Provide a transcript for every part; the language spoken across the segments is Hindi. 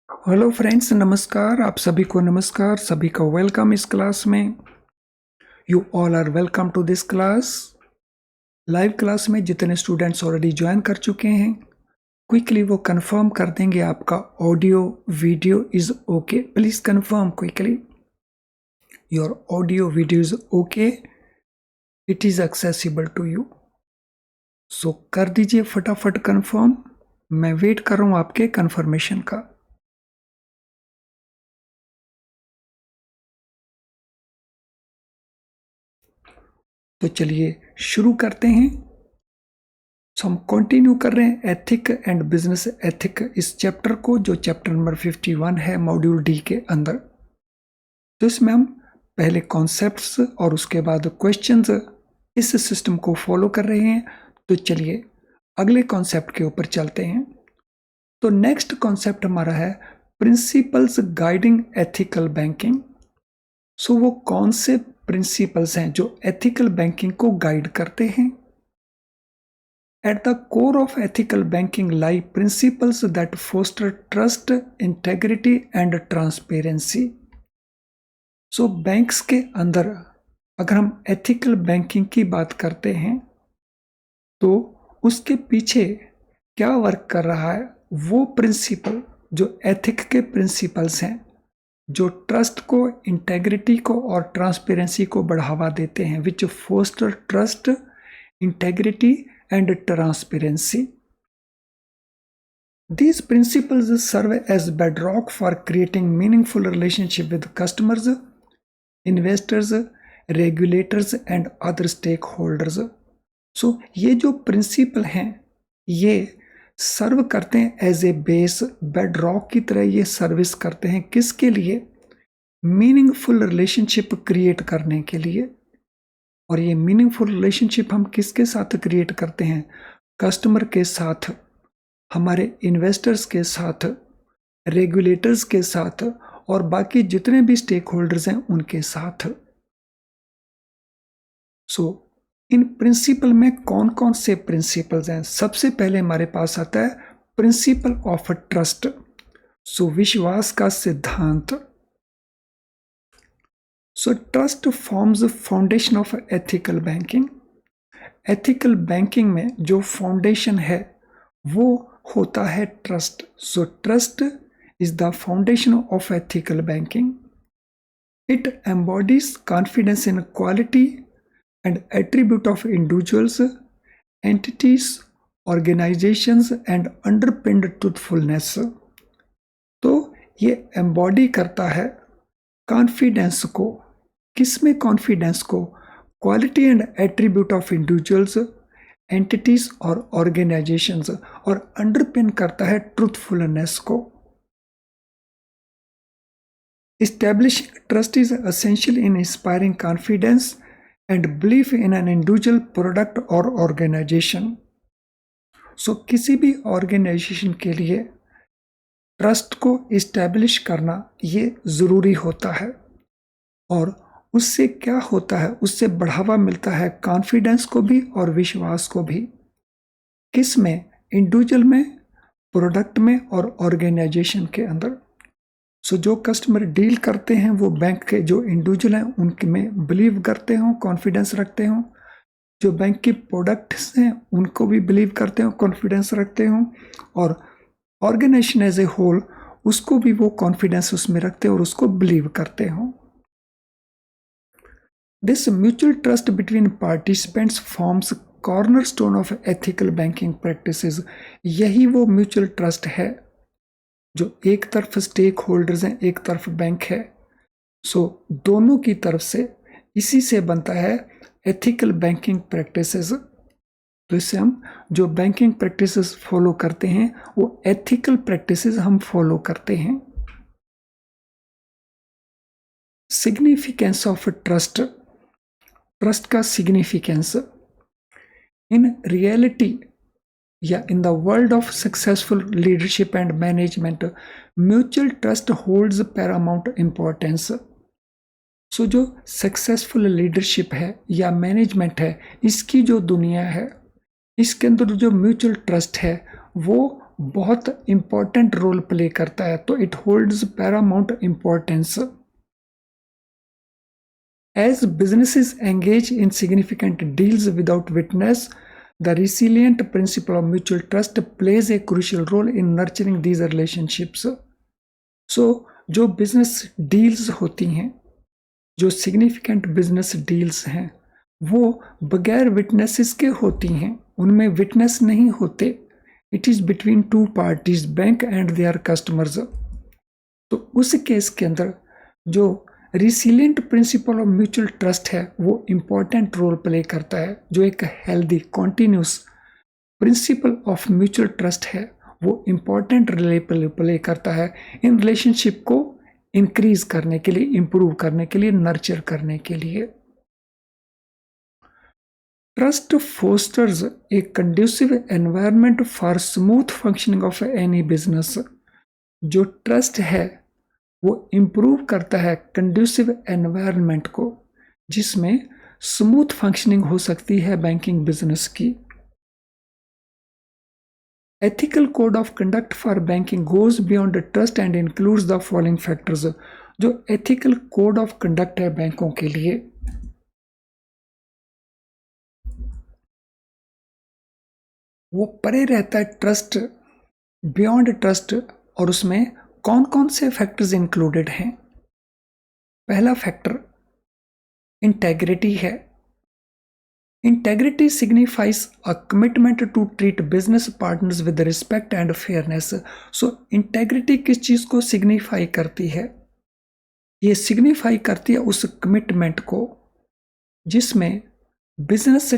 हेलो फ्रेंड्स, नमस्कार। आप सभी को नमस्कार, सभी का वेलकम इस क्लास में। You all are welcome to this class. Live class में जितने स्टूडेंट्स ऑलरेडी ज्वाइन कर चुके हैं, क्विकली वो कंफर्म कर देंगे आपका audio video is okay. Please confirm quickly your audio video is okay, it is accessible to you. So कर दीजिए फटाफट कंफर्म। मैं वेट कर रहा हूं आपके कंफर्मेशन का। तो चलिए शुरू करते हैं। हम कंटिन्यू कर रहे हैं एथिक एंड बिजनेस एथिक इस चैप्टर को, जो चैप्टर नंबर 51 है मॉड्यूल डी के अंदर। तो इसमें हम पहले कॉन्सेप्ट्स और उसके बाद क्वेश्चंस इस सिस्टम को फॉलो कर रहे हैं। तो चलिए अगले कॉन्सेप्ट के ऊपर चलते हैं। तो नेक्स्ट कॉन्सेप्ट हमारा है प्रिंसिपल्स गाइडिंग एथिकल बैंकिंग। सो वो कौन से प्रिंसिपल्स हैं जो एथिकल बैंकिंग को गाइड करते हैं? At the core of ethical banking lie principles that foster trust, integrity and transparency. So banks के अंदर अगर हम ethical banking की बात करते हैं तो उसके पीछे क्या वर्क कर रहा है? वो प्रिंसिपल जो एथिक के प्रिंसिपल्स हैं, जो ट्रस्ट को, इंटेग्रिटी को और ट्रांसपेरेंसी को बढ़ावा देते हैं, which foster trust, integrity and transparency. These principles serve as bedrock for creating meaningful relationship with customers, investors, regulators and other stakeholders. So ये जो प्रिंसिपल हैं ये सर्व करते हैं एज ए बेस, बेडरॉक की तरह ये सर्विस करते हैं। किसके लिए? मीनिंगफुल रिलेशनशिप क्रिएट करने के लिए। और ये मीनिंगफुल रिलेशनशिप हम किसके साथ क्रिएट करते हैं? कस्टमर के साथ, हमारे इन्वेस्टर्स के साथ, रेगुलेटर्स के साथ और बाकी जितने भी स्टेक होल्डर्स हैं उनके साथ। सो इन प्रिंसिपल में कौन कौन से प्रिंसिपल्स हैं? सबसे पहले हमारे पास आता है प्रिंसिपल ऑफ ट्रस्ट। सो विश्वास का सिद्धांत। So trust forms the foundation of ethical banking. Ethical banking में जो फाउंडेशन है वो होता है trust. So trust is the foundation of ethical banking. It embodies confidence in quality and attribute of individuals, entities, organisations and underpinned truthfulness. तो ये एम्बॉडी करता है कॉन्फिडेंस को। किसमें कॉन्फिडेंस को? Quality and attribute of individuals, entities और ऑर्गेनाइजेशंस, और अंडरपिन करता है ट्रूथफुलनेस को। Establishing trust is essential in inspiring confidence and belief in an individual product और ऑर्गेनाइजेशन। सो किसी भी ऑर्गेनाइजेशन के लिए ट्रस्ट को इस्टेब्लिश करना ये ज़रूरी होता है। और उससे क्या होता है? उससे बढ़ावा मिलता है कॉन्फिडेंस को भी और विश्वास को भी। किस में? इंडिविजुअल में, प्रोडक्ट में और ऑर्गेनाइजेशन के अंदर। सो जो कस्टमर डील करते हैं वो बैंक के जो इंडिविजुअल हैं उनके में बिलीव करते हों, कॉन्फिडेंस रखते हों। जो बैंक के प्रोडक्ट्स हैं उनको भी बिलीव करते हों, कॉन्फिडेंस रखते हों। और ऑर्गेनाइजेशन एज ए होल उसको भी वो कॉन्फिडेंस उसमें रखते और उसको बिलीव करते हों। This mutual trust between participants forms cornerstone of ethical banking practices. यही वो म्यूचुअल ट्रस्ट है जो एक तरफ स्टेक होल्डर्स हैं, एक तरफ बैंक है। सो दोनों की तरफ से इसी से बनता है एथिकल बैंकिंग प्रैक्टिसेस। तो इससे हम जो बैंकिंग प्रैक्टिसेस फॉलो करते हैं वो एथिकल प्रैक्टिसेस हम फॉलो करते हैं। Significance of trust. ट्रस्ट का सिग्निफिकेंस इन रियलिटी या in the world of successful leadership and management, mutual trust holds paramount importance. So जो सक्सेसफुल लीडरशिप है या मैनेजमेंट है, इसकी जो दुनिया है इसके अंदर जो म्यूचुअल ट्रस्ट है वो बहुत इंपॉर्टेंट रोल प्ले करता है, तो it holds paramount importance. As businesses engage in significant deals without witness, the resilient principle of mutual trust plays a crucial role in nurturing these relationships. So, जो business deals होती हैं, जो significant business deals हैं, वो बगैर witnesses के होती हैं, उनमें witness नहीं होते। It is between two parties, bank and their customers. तो उस केस के अंदर जो resilient principle of mutual trust है वो इंपॉर्टेंट रोल प्ले करता है। जो एक healthy continuous principle of mutual trust है वो इंपॉर्टेंट रोल प्ले करता है इन रिलेशनशिप को इंक्रीज करने के लिए, इंप्रूव करने के लिए, नर्चर करने के लिए। Trust fosters A conducive environment for smooth functioning of any business. जो ट्रस्ट है वो इम्प्रूव करता है कंड्यूसिव एनवायरनमेंट को, जिसमें स्मूथ फंक्शनिंग हो सकती है बैंकिंग बिजनेस की। Ethical code of conduct for banking goes beyond trust and includes the following factors. जो एथिकल कोड ऑफ कंडक्ट है बैंकों के लिए, वो परे रहता है ट्रस्ट, बियॉन्ड ट्रस्ट, और उसमें कौन कौन से फैक्टर्स इंक्लूडेड हैं। पहला फैक्टर इंटेग्रिटी है। Integrity signifies a commitment to treat business partners with respect and fairness. So integrity किस चीज को सिग्निफाई करती है? ये सिग्निफाई करती है उस कमिटमेंट को जिसमें बिजनेस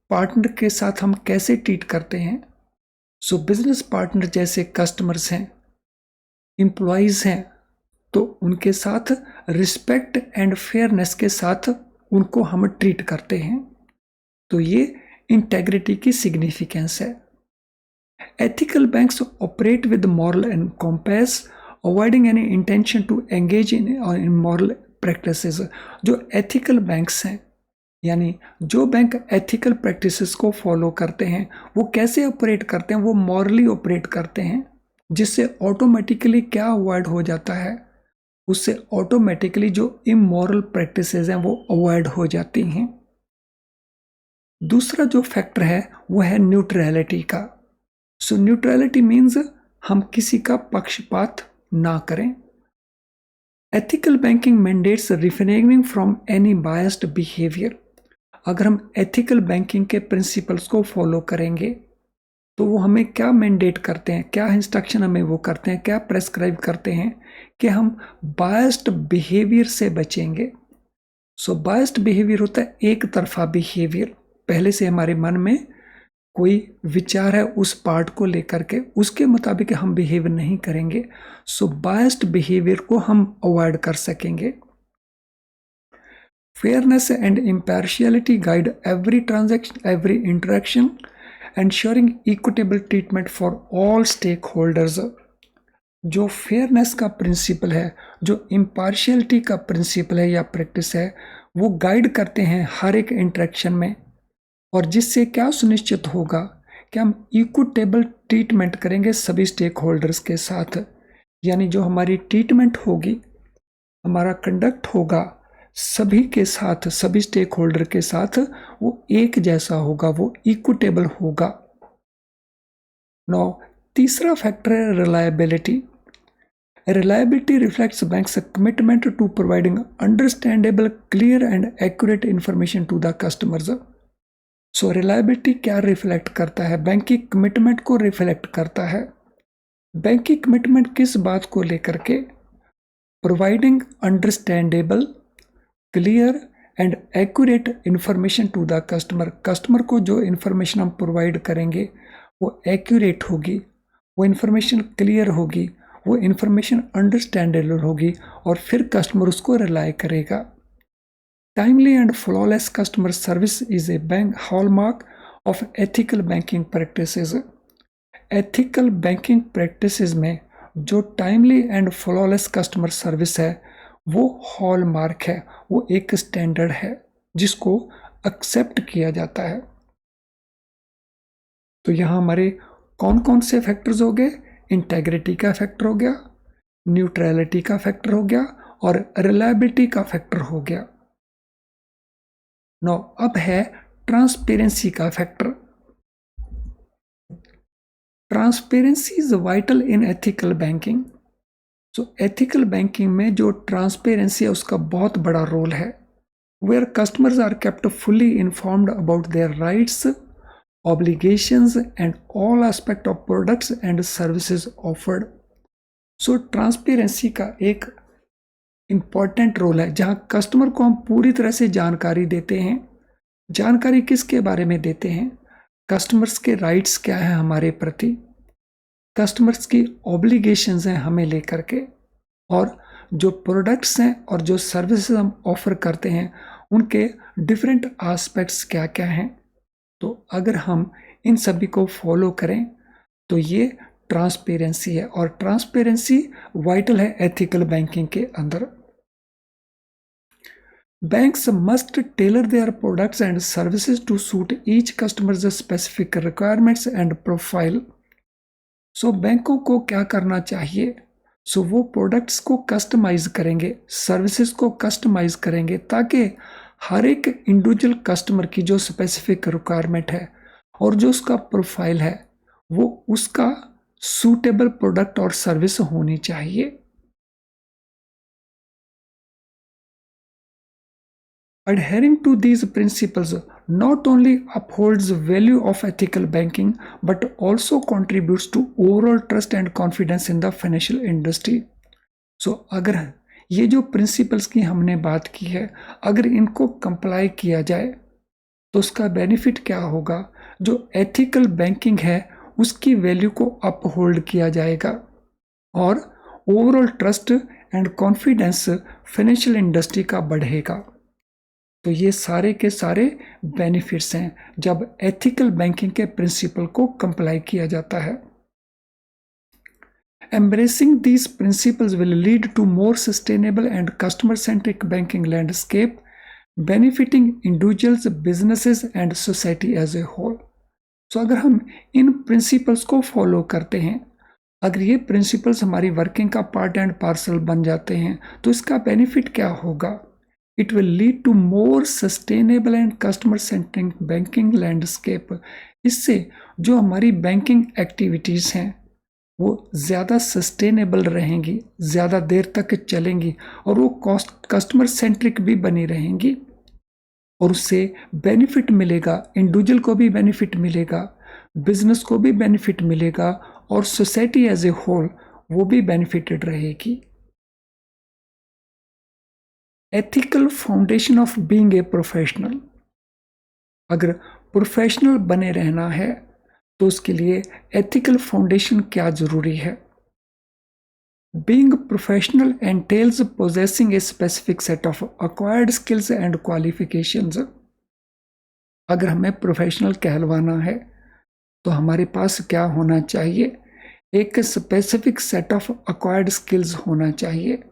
पार्टनर के साथ हम कैसे ट्रीट करते हैं। सो बिजनेस पार्टनर जैसे कस्टमर्स हैं, एम्प्लॉइज हैं, तो उनके साथ रिस्पेक्ट एंड फेयरनेस के साथ उनको हम ट्रीट करते हैं। तो ये इंटेग्रिटी की सिग्निफिकेंस है। Ethical banks operate with moral and compass, avoiding any intention to engage in moral practices. जो एथिकल बैंक्स हैं, यानी जो बैंक एथिकल प्रैक्टिसेस को फॉलो करते हैं, वो कैसे ऑपरेट करते हैं? वो मॉरली ऑपरेट करते हैं, जिससे ऑटोमेटिकली क्या अवॉइड हो जाता है? उससे ऑटोमेटिकली जो इमोरल प्रैक्टिसेस हैं वो अवॉइड हो जाती हैं। दूसरा जो फैक्टर है वो है न्यूट्रलिटी का। सो न्यूट्रलिटी मीन्स हम किसी का पक्षपात ना करें। Ethical banking mandates refraining from any biased behaviour. अगर हम एथिकल बैंकिंग के प्रिंसिपल्स को फॉलो करेंगे तो वो हमें क्या मैंडेट करते हैं, क्या इंस्ट्रक्शन हमें वो करते हैं, क्या प्रेस्क्राइब करते हैं कि हम बायस्ड बिहेवियर से बचेंगे। सो बायस्ड बिहेवियर होता है एक तरफा बिहेवियर। पहले से हमारे मन में कोई विचार है उस पार्ट को लेकर के, उसके मुताबिक हम बिहेव नहीं करेंगे। सो बायस्ड बिहेवियर को हम अवॉइड कर सकेंगे। Fairness and impartiality guide every transaction, every interaction, ensuring equitable treatment for all stakeholders। जो फेयरनेस का प्रिंसिपल है, जो इम्पार्शियलिटी का प्रिंसिपल है या प्रैक्टिस है, वो गाइड करते हैं हर एक इंटरेक्शन में, और जिससे क्या सुनिश्चित होगा कि हम इक्विटेबल ट्रीटमेंट करेंगे सभी स्टेक होल्डर्स के साथ। यानी जो हमारी ट्रीटमेंट होगी, हमारा कंडक्ट होगा सभी के साथ, सभी स्टेक होल्डर के साथ वो एक जैसा होगा, वो इक्विटेबल होगा। नौ, तीसरा फैक्टर है reliability. Reliability reflects banks commitment to providing understandable, clear and accurate information to the customers. So reliability क्या रिफ्लेक्ट करता है? बैंक की कमिटमेंट को रिफ्लेक्ट करता है। बैंक की कमिटमेंट किस बात को लेकर के? Providing understandable, clear and accurate information to the customer. Customer को जो इंफॉर्मेशन हम प्रोवाइड करेंगे वो एक्यूरेट होगी, वो इंफॉर्मेशन क्लियर होगी, वो इंफॉर्मेशन अंडरस्टैंडेबल होगी, और फिर कस्टमर उसको रिलाई करेगा। Timely and flawless customer service is a bank hallmark of ethical banking practices. Ethical banking practices में जो timely and flawless customer service है वो हॉलमार्क है, वो एक स्टैंडर्ड है जिसको एक्सेप्ट किया जाता है। तो यहाँ हमारे कौन कौन से फैक्टर्स हो गए? इंटेग्रिटी का फैक्टर हो गया, न्यूट्रलिटी का फैक्टर हो गया और रिलायबिलिटी का फैक्टर हो गया। नो अब है ट्रांसपेरेंसी का factor. Transparency is vital in ethical banking. So ethical banking में जो ट्रांसपेरेंसी है उसका बहुत बड़ा रोल है, where customers are kept fully informed about their rights, obligations and all aspect of products and services offered. So transparency का एक इम्पॉर्टेंट रोल है जहां कस्टमर को हम पूरी तरह से जानकारी देते हैं। जानकारी किसके बारे में देते हैं? कस्टमर्स के राइट्स क्या है हमारे प्रति, कस्टमर्स की ऑब्लिगेशंस हैं हमें लेकर के, और जो प्रोडक्ट्स हैं और जो सर्विसेज हम ऑफर करते हैं उनके डिफरेंट एस्पेक्ट्स क्या क्या हैं। तो अगर हम इन सभी को फॉलो करें तो ये ट्रांसपेरेंसी है, और ट्रांसपेरेंसी वाइटल है एथिकल बैंकिंग के अंदर। Banks must tailor their products and services to suit each customers specific requirements and profile. So बैंकों को क्या करना चाहिए? सो वो प्रोडक्ट्स को कस्टमाइज करेंगे, सर्विसेज को कस्टमाइज करेंगे, ताकि हर एक इंडिविजुअल कस्टमर की जो स्पेसिफिक रिक्वायरमेंट है और जो उसका प्रोफाइल है वो उसका सूटेबल प्रोडक्ट और सर्विस होनी चाहिए। Adhering to these principles not only upholds the value of ethical banking but also contributes to overall trust and confidence in the financial industry. So अगर ये जो प्रिंसिपल्स की हमने बात की है, अगर इनको कंप्लाई किया जाए तो उसका बेनिफिट क्या होगा? जो एथिकल बैंकिंग है उसकी वैल्यू को अपहोल्ड किया जाएगा और overall trust and confidence financial industry का बढ़ेगा। तो ये सारे के सारे बेनिफिट्स हैं जब एथिकल बैंकिंग के प्रिंसिपल को कंप्लाई किया जाता है। Embracing these principles will lead to more sustainable and customer-centric banking landscape, benefiting individuals, businesses and society as a whole. So अगर हम इन प्रिंसिपल्स को फॉलो करते हैं, अगर ये प्रिंसिपल्स हमारी वर्किंग का पार्ट एंड पार्सल बन जाते हैं तो इसका बेनिफिट क्या होगा? It will lead to more sustainable and customer-centric banking landscape. इससे जो हमारी बैंकिंग एक्टिविटीज़ हैं वो ज़्यादा सस्टेनेबल रहेंगी, ज़्यादा देर तक चलेंगी और वो कस्टमर सेंट्रिक भी बनी रहेंगी, और उससे बेनिफिट मिलेगा, इंडिविजुअल को भी बेनिफिट मिलेगा, बिजनेस को भी बेनिफिट मिलेगा और सोसाइटी एज ए होल वो भी बेनिफिटेड रहेगी। Ethical foundation of being a professional. अगर प्रोफेशनल बने रहना है तो उसके लिए एथिकल फाउंडेशन क्या जरूरी है? Being professional एंटेल्स possessing a specific set of acquired skills and qualifications. अगर हमें प्रोफेशनल कहलवाना है तो हमारे पास क्या होना चाहिए? एक specific set of acquired skills होना चाहिए।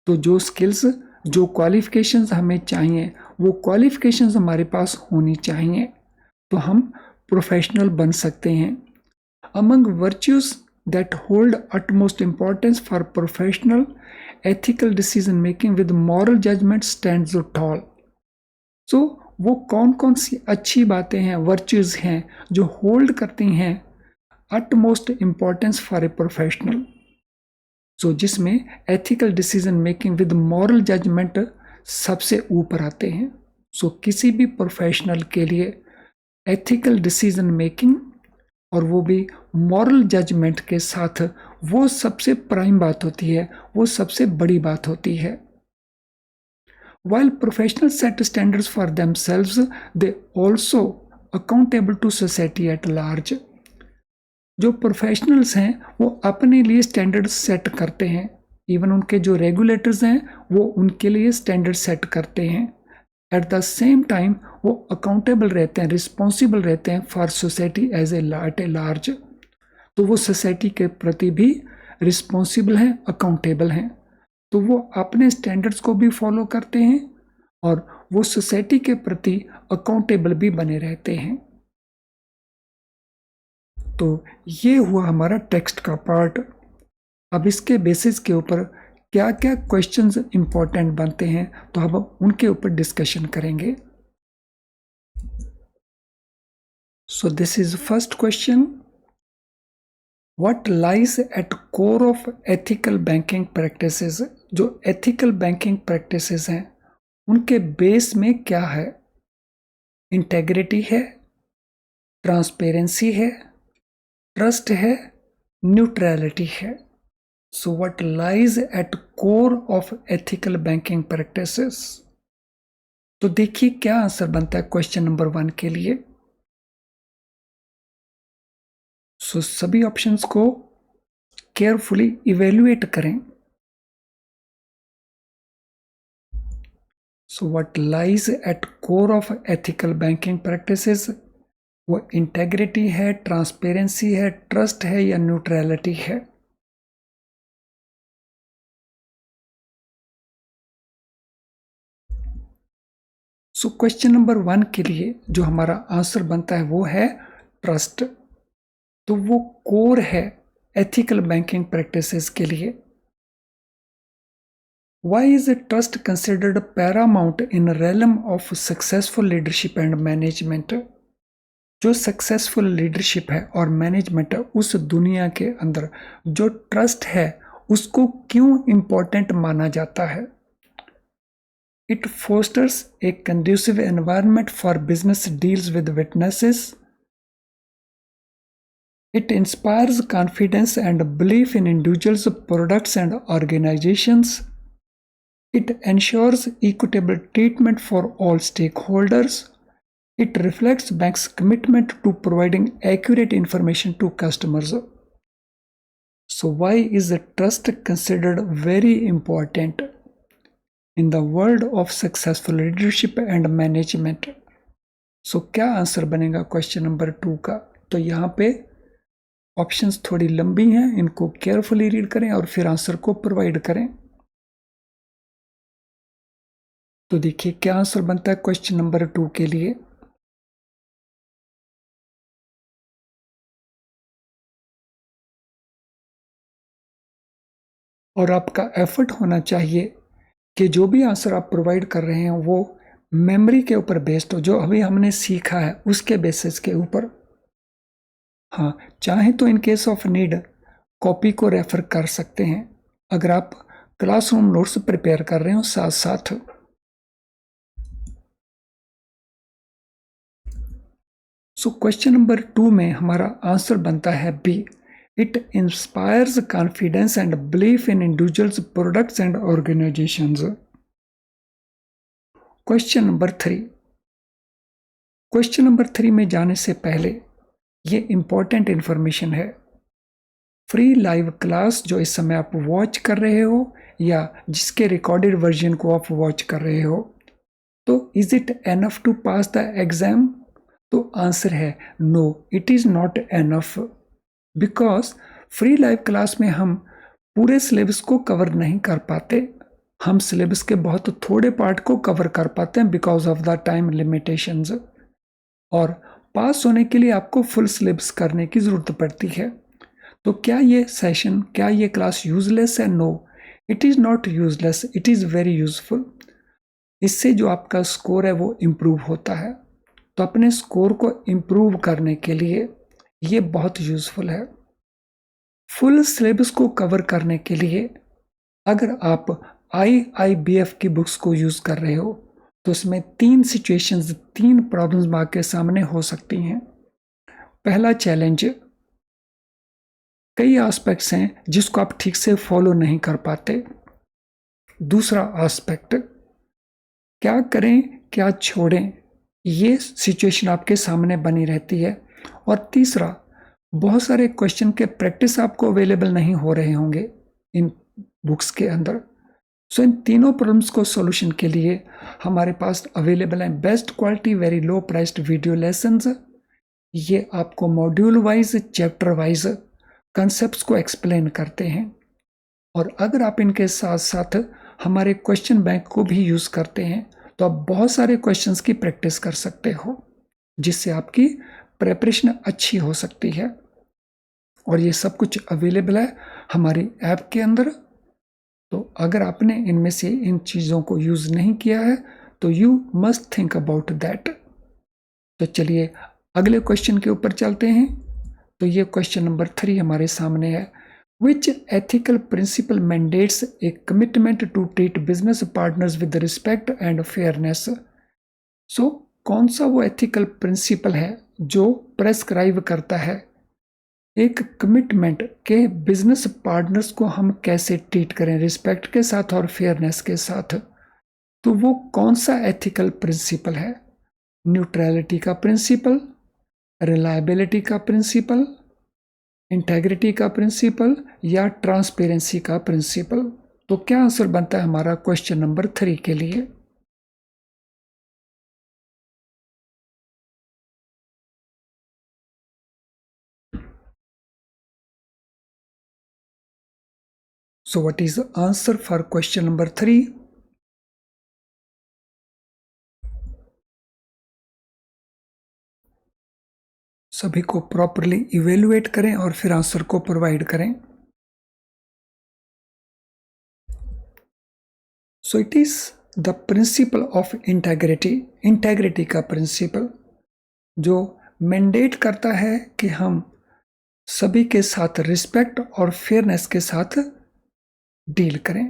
तो जो स्किल्स, जो क्वालिफिकेशंस हमें चाहिए वो क्वालिफिकेशंस हमारे पास होनी चाहिए तो हम प्रोफेशनल बन सकते हैं। Among virtues that hold utmost importance for professional ethical decision making with moral judgment stands tall. So वो कौन कौन सी अच्छी बातें हैं, वर्च्यूज हैं जो होल्ड करती हैं utmost importance for a professional. So जिसमें ethical decision making with moral judgement सबसे ऊपर आते हैं। सो किसी भी प्रोफेशनल के लिए एथिकल डिसीजन मेकिंग और वो भी मॉरल जजमेंट के साथ वो सबसे प्राइम बात होती है, वो सबसे बड़ी बात होती है। While professionals set standards for themselves, they also accountable to society at large. जो प्रोफेशनल्स हैं वो अपने लिए स्टैंडर्ड सेट करते हैं, इवन उनके जो रेगुलेटर्स हैं वो उनके लिए स्टैंडर्ड सेट करते हैं। एट द सेम टाइम वो अकाउंटेबल रहते हैं, रिस्पॉन्सिबल रहते हैं for society as a large. तो वो सोसाइटी के प्रति भी रिस्पॉन्सिबल हैं, अकाउंटेबल हैं। तो वो अपने स्टैंडर्ड्स को भी फॉलो करते हैं और वो सोसाइटी के प्रति अकाउंटेबल भी बने रहते हैं। तो ये हुआ हमारा टेक्स्ट का पार्ट। अब इसके बेसिस के ऊपर क्या क्या क्वेश्चंस इंपॉर्टेंट बनते हैं तो हम उनके ऊपर डिस्कशन करेंगे। So this is first question, what lies at core of ethical banking practices. जो एथिकल बैंकिंग प्रैक्टिसेस हैं उनके बेस में क्या है? इंटेग्रिटी है, ट्रांसपेरेंसी है, ट्रस्ट है, न्यूट्रलिटी है। So what lies at core of ethical banking practices? तो देखिए क्या आंसर बनता है क्वेश्चन नंबर 1 के लिए। सो सभी ऑप्शंस को केयरफुली इवेल्युएट करें। So what lies at core of ethical banking practices, वो इंटेग्रिटी है, ट्रांसपेरेंसी है, ट्रस्ट है या न्यूट्रलिटी है? सो क्वेश्चन नंबर 1 के लिए जो हमारा आंसर बनता है वो है ट्रस्ट। तो वो कोर है एथिकल बैंकिंग प्रैक्टिसेस के लिए। Why is trust considered paramount in realm of successful leadership and management? जो सक्सेसफुल लीडरशिप है और मैनेजमेंट है उस दुनिया के अंदर जो ट्रस्ट है उसको क्यों इंपॉर्टेंट माना जाता है? It fosters a conducive environment for business deals with witnesses. It inspires confidence and belief in individuals, products, and organizations. It ensures equitable treatment for all stakeholders. It reflects bank's commitment to providing accurate information to customers. So why is the trust considered very important in the world of successful leadership and management? So क्या आंसर बनेगा क्वेश्चन नंबर 2 का? तो यहाँ पे ऑप्शंस थोड़ी लंबी हैं, इनको केयरफुली रीड करें और फिर आंसर को प्रोवाइड करें। तो देखिए क्या आंसर बनता है क्वेश्चन नंबर 2 के लिए। और आपका एफर्ट होना चाहिए कि जो भी आंसर आप प्रोवाइड कर रहे हैं वो मेमोरी के ऊपर बेस्ड हो, जो अभी हमने सीखा है उसके बेसिस के ऊपर। हाँ, चाहे तो in case of need copy को रेफर कर सकते हैं अगर आप क्लासरूम नोट्स प्रिपेयर कर रहे हो साथ साथ। सो क्वेश्चन नंबर 2 में हमारा आंसर बनता है B. It inspires confidence and belief in individuals, products and organisations. Question number 3। Question number 3 में जाने से पहले ये इंपॉर्टेंट इंफॉर्मेशन है। फ्री लाइव क्लास जो इस समय आप वॉच कर रहे हो या जिसके रिकॉर्डेड वर्जन को आप वॉच कर रहे हो, तो is it enough to pass the exam? तो आंसर है no, it is not enough, because free live class में हम पूरे सिलेबस को कवर नहीं कर पाते। हम सिलेबस के बहुत थोड़े पार्ट को कवर कर पाते हैं because of the time limitations. और पास होने के लिए आपको फुल सिलेबस करने की ज़रूरत पड़ती है। तो क्या ये सेशन, क्या ये क्लास यूजलेस है? No, it is not useless, it is very useful. इससे जो आपका स्कोर है वो इम्प्रूव होता है। तो अपने स्कोर को इम्प्रूव करने के लिए ये बहुत यूजफुल है। फुल सिलेबस को कवर करने के लिए अगर आप IIBF की बुक्स को यूज़ कर रहे हो तो इसमें 3 सिचुएशंस, 3 प्रॉब्लम्स आपके सामने हो सकती हैं। पहला चैलेंज, कई एस्पेक्ट्स हैं जिसको आप ठीक से फॉलो नहीं कर पाते। दूसरा एस्पेक्ट, क्या करें क्या छोड़ें, ये सिचुएशन आपके सामने बनी रहती है। और तीसरा, बहुत सारे क्वेश्चन के प्रैक्टिस आपको अवेलेबल नहीं हो रहे होंगे इन बुक्स के अंदर। सो इन तीनों प्रॉब्लम्स को सॉल्यूशन के लिए हमारे पास अवेलेबल है best quality very low priced video lessons. ये आपको module wise, chapter wise concepts को एक्सप्लेन करते हैं। और अगर आप इनके साथ साथ हमारे क्वेश्चन बैंक को भी यूज़ करते हैं तो आप बहुत सारे क्वेश्चंस की प्रैक्टिस कर सकते हो, जिससे आपकी प्रिपरेशन अच्छी हो सकती है। और ये सब कुछ अवेलेबल है हमारी ऐप के अंदर। तो अगर आपने इनमें से इन चीज़ों को यूज़ नहीं किया है तो you must think about that. तो चलिए अगले क्वेश्चन के ऊपर चलते हैं। तो ये क्वेश्चन नंबर 3 हमारे सामने है। Which ethical principle mandates a commitment to treat business partners with respect and fairness? So, कौन सा वो एथिकल प्रिंसिपल है जो प्रेस्क्राइब करता है एक कमिटमेंट के बिजनेस पार्टनर्स को हम कैसे ट्रीट करें रिस्पेक्ट के साथ और फेयरनेस के साथ? तो वो कौन सा एथिकल प्रिंसिपल है? न्यूट्रलिटी का प्रिंसिपल, रिलायबिलिटी का प्रिंसिपल, इंटेग्रिटी का प्रिंसिपल या ट्रांसपेरेंसी का प्रिंसिपल? तो क्या आंसर बनता है हमारा क्वेश्चन नंबर 3 के लिए? So what is the answer for question number 3? सभी को प्रॉपरली इवेल्युएट करें और फिर आंसर को प्रोवाइड करें। So it is the principle of integrity का प्रिंसिपल जो मैंडेट करता है कि हम सभी के साथ रिस्पेक्ट और फेयरनेस के साथ डील करें।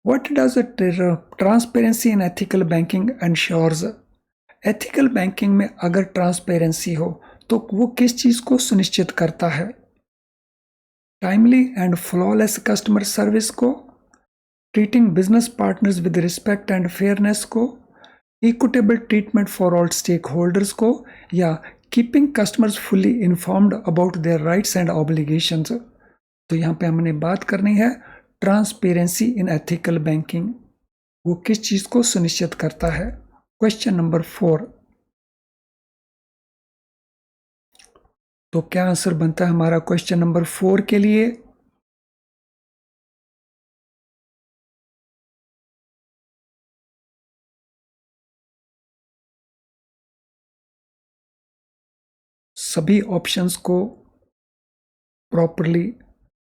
What does transparency in ethical banking ensures? Ethical banking में अगर ट्रांसपेरेंसी हो तो वो किस चीज़ को सुनिश्चित करता है? Timely and flawless customer service को, treating business partners with respect and fairness को, equitable treatment for all stakeholders को, या keeping customers fully informed about their rights and obligations? तो यहाँ पे हमने बात करनी है ट्रांसपेरेंसी इन एथिकल बैंकिंग, वो किस चीज़ को सुनिश्चित करता है? Question number 4। तो क्या आंसर बनता है हमारा क्वेश्चन नंबर 4 के लिए? सभी ऑप्शंस को प्रॉपरली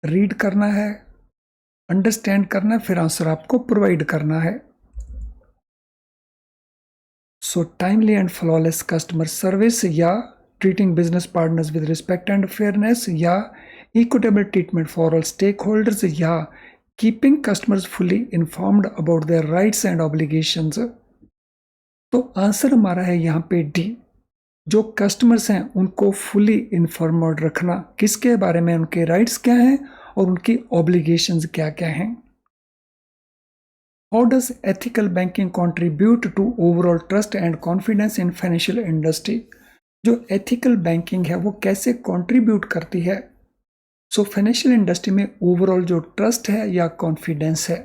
रीड करना है, अंडरस्टैंड करना है, फिर आंसर आपको प्रोवाइड करना है। So timely and flawless customer service, या treating business partners with respect and fairness, या equitable treatment for all stakeholders, या keeping customers fully informed about their rights and obligations? तो आंसर हमारा है यहाँ पे डी, जो कस्टमर्स हैं उनको फुली इन्फॉर्म्ड रखना, किसके बारे में, उनके राइट्स क्या हैं और उनकी ऑब्लिगेशंस क्या क्या हैं। How does ethical banking contribute to overall trust and confidence in financial industry? जो एथिकल बैंकिंग है वो कैसे कंट्रीब्यूट करती है सो फाइनेंशियल इंडस्ट्री में ओवरऑल जो ट्रस्ट है या कॉन्फिडेंस है?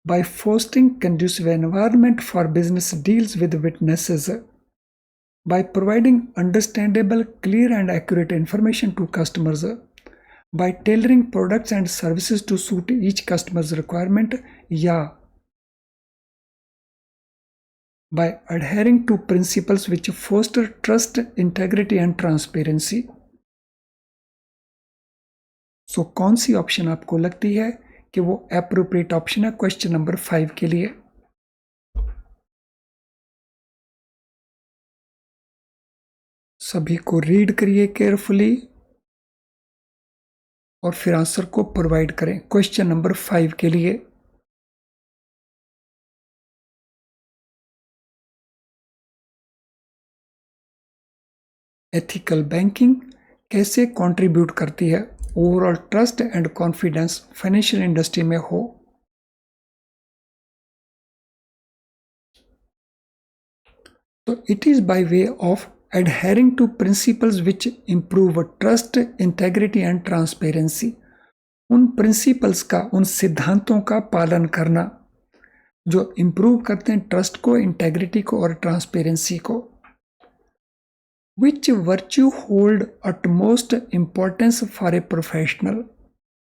By fostering conducive environment for business deals with witnesses, by providing understandable, clear and accurate information to customers, by tailoring products and services to suit each customer's requirement, या by adhering to principles which foster trust, integrity and transparency? सो कौन सी ऑप्शन आपको लगती है कि वो एप्रोप्रिएट ऑप्शन है क्वेश्चन नंबर 5 के लिए? सभी को रीड करिए केयरफुली और फिर आंसर को प्रोवाइड करें क्वेश्चन नंबर 5 के लिए। एथिकल बैंकिंग कैसे कंट्रीब्यूट करती है overall trust and confidence financial industry में हो? तो it is by way of adhering to principles which improve trust, integrity and transparency। उन प्रिंसिपल्स का, उन सिद्धांतों का पालन करना जो इंप्रूव करते हैं ट्रस्ट को, इंटेग्रिटी को और ट्रांसपेरेंसी को। Which virtue hold utmost importance for a professional?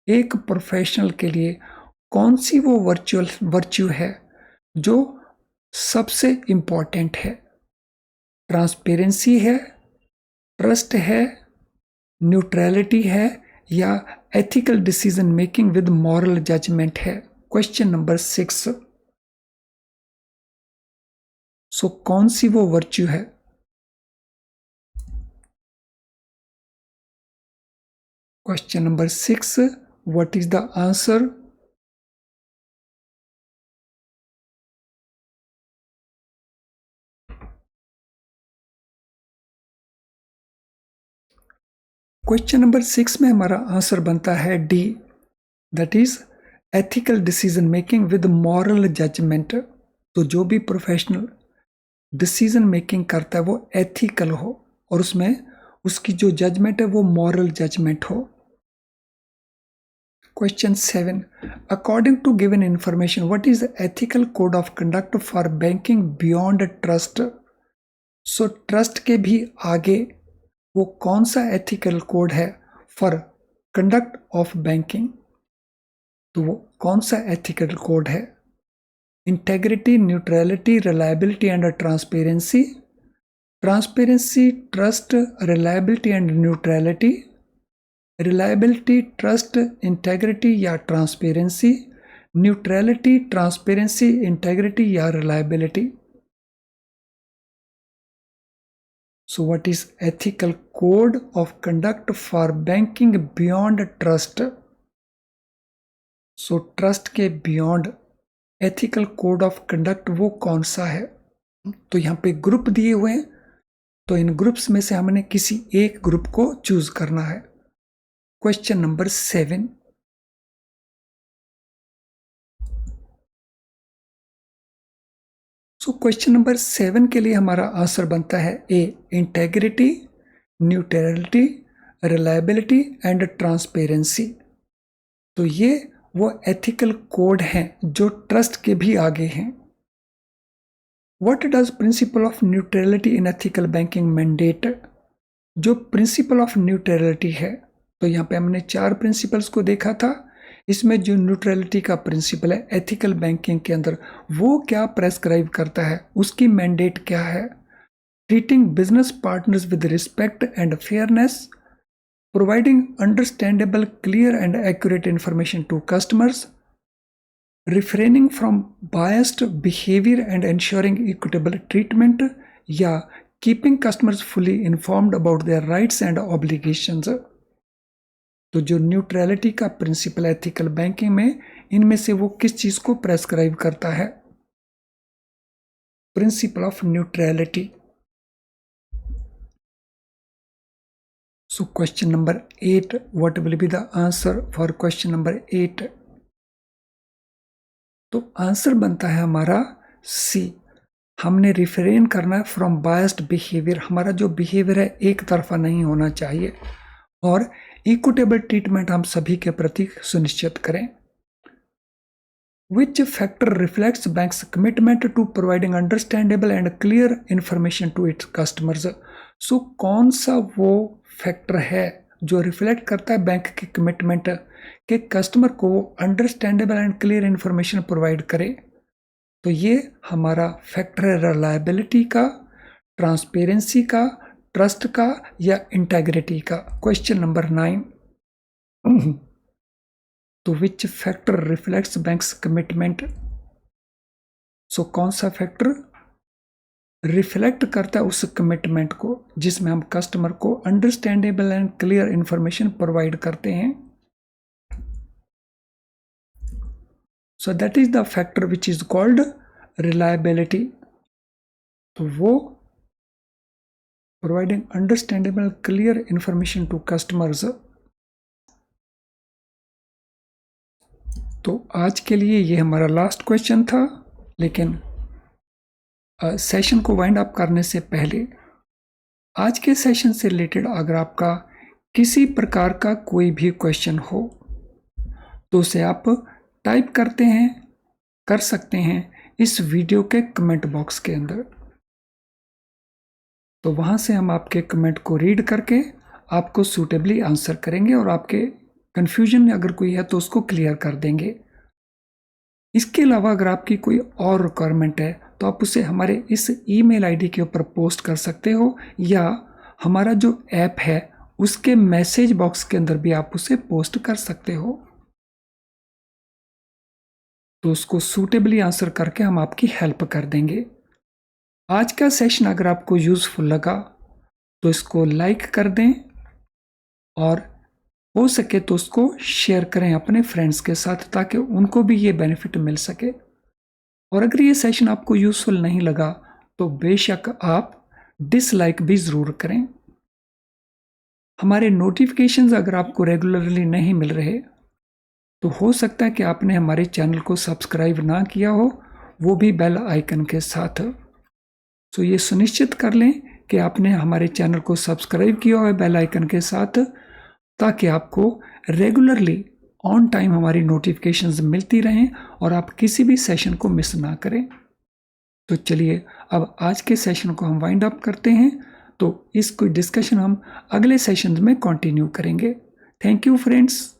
एक प्रोफेशनल के लिए कौन सी वो वर्च्यू है जो सबसे इंपॉर्टेंट है? ट्रांसपेरेंसी है, ट्रस्ट है, न्यूट्रलिटी है या ethical decision making with moral judgement है? Question number 6। सो कौन सी वो वर्च्यू है? Question number 6, what is the answer? Question number 6 में हमारा आंसर बनता है D, that is ethical decision making with moral judgement. तो जो भी प्रोफेशनल डिसीजन मेकिंग करता है वो एथिकल हो और उसमें उसकी जो जजमेंट है वो मॉरल जजमेंट हो। Question 7, according to given information what is the ethical code of conduct for banking beyond trust? So trust के भी आगे वो कौन सा एथिकल कोड है फॉर कंडक्ट ऑफ बैंकिंग? तो वो कौन सा एथिकल कोड है? Integrity, neutrality, reliability and transparency. Transparency, trust, reliability and neutrality. Reliability, trust, integrity या ट्रांसपेरेंसी। न्यूट्रलिटी, ट्रांसपेरेंसी, इंटेग्रिटी या reliability. So what is ethical code of conduct for banking beyond trust? So trust के beyond ethical code of conduct वो कौन सा है? तो यहाँ पे ग्रुप दिए हुए हैं, तो इन ग्रुप्स में से हमने किसी एक ग्रुप को चूज करना है। Question number 7, so question number 7 के लिए हमारा आंसर बनता है A, integrity, neutrality, reliability and transparency. तो ये वो एथिकल कोड हैं जो ट्रस्ट के भी आगे हैं। What does principle of neutrality in ethical banking mandate? जो प्रिंसिपल ऑफ न्यूट्रलिटी है, तो यहाँ पे हमने 4 प्रिंसिपल्स को देखा था। इसमें जो न्यूट्रलिटी का प्रिंसिपल है एथिकल बैंकिंग के अंदर, वो क्या प्रेस्क्राइब करता है, उसकी मैंडेट क्या है? Treating business partners with respect and fairness, providing understandable, clear and accurate information to customers, refraining from biased behaviour and ensuring equitable treatment, या keeping customers fully informed about their rights and obligations. तो जो न्यूट्रलिटी का प्रिंसिपल एथिकल बैंकिंग में, इनमें से वो किस चीज को प्रेस्क्राइब करता है? Principle of neutrality. So question number 8, what will be the answer for question number 8? तो आंसर बनता है हमारा सी, हमने रिफ्रेन करना है फ्रॉम बायस्ड बिहेवियर। हमारा जो बिहेवियर है एक तरफा नहीं होना चाहिए और इक्विटेबल ट्रीटमेंट हम सभी के प्रति सुनिश्चित करें। Which factor reflects bank's commitment to providing understandable and clear information to its customers? So कौन सा वो फैक्टर है जो रिफ्लेक्ट करता है बैंक की कमिटमेंट के कस्टमर को understandable and clear information provide करे? तो ये हमारा फैक्टर है रिलायबिलिटी का, ट्रांसपेरेंसी का, ट्रस्ट का या इंटेग्रिटी का। क्वेश्चन नंबर 9, तो which factor reflects banks commitment? So कौन सा फैक्टर रिफ्लेक्ट करता है उस कमिटमेंट को जिसमें हम कस्टमर को understandable and clear information provide करते हैं? So that is the factor which is called reliability. तो वो providing understandable clear information to customers. तो आज के लिए ये हमारा लास्ट क्वेश्चन था, लेकिन सेशन को वाइंड अप करने से पहले आज के सेशन से रिलेटेड अगर आपका किसी प्रकार का कोई भी क्वेश्चन हो तो उसे आप टाइप कर सकते हैं इस वीडियो के कमेंट बॉक्स के अंदर। तो वहाँ से हम आपके कमेंट को रीड करके आपको सूटेबली आंसर करेंगे और आपके कन्फ्यूजन अगर कोई है तो उसको क्लियर कर देंगे। इसके अलावा अगर आपकी कोई और रिक्वायरमेंट है तो आप उसे हमारे इस ईमेल आईडी के ऊपर पोस्ट कर सकते हो, या हमारा जो ऐप है उसके मैसेज बॉक्स के अंदर भी आप उसे पोस्ट कर सकते हो। तो उसको सूटेबली आंसर करके हम आपकी हेल्प कर देंगे। आज का सेशन अगर आपको यूजफुल लगा तो इसको लाइक कर दें और हो सके तो उसको शेयर करें अपने फ्रेंड्स के साथ ताकि उनको भी ये बेनिफिट मिल सके। और अगर ये सेशन आपको यूजफुल नहीं लगा तो बेशक आप डिसलाइक भी ज़रूर करें। हमारे नोटिफिकेशंस अगर आपको रेगुलरली नहीं मिल रहे तो हो सकता है कि आपने हमारे चैनल को सब्सक्राइब ना किया हो, वो भी बेल आइकन के साथ। तो ये सुनिश्चित कर लें कि आपने हमारे चैनल को सब्सक्राइब किया हो बेल आइकन के साथ, ताकि आपको रेगुलरली ऑन टाइम हमारी नोटिफिकेशंस मिलती रहें और आप किसी भी सेशन को मिस ना करें। तो चलिए अब आज के सेशन को हम वाइंड अप करते हैं। तो इसको डिस्कशन हम अगले सेशन में कंटिन्यू करेंगे। Thank you friends.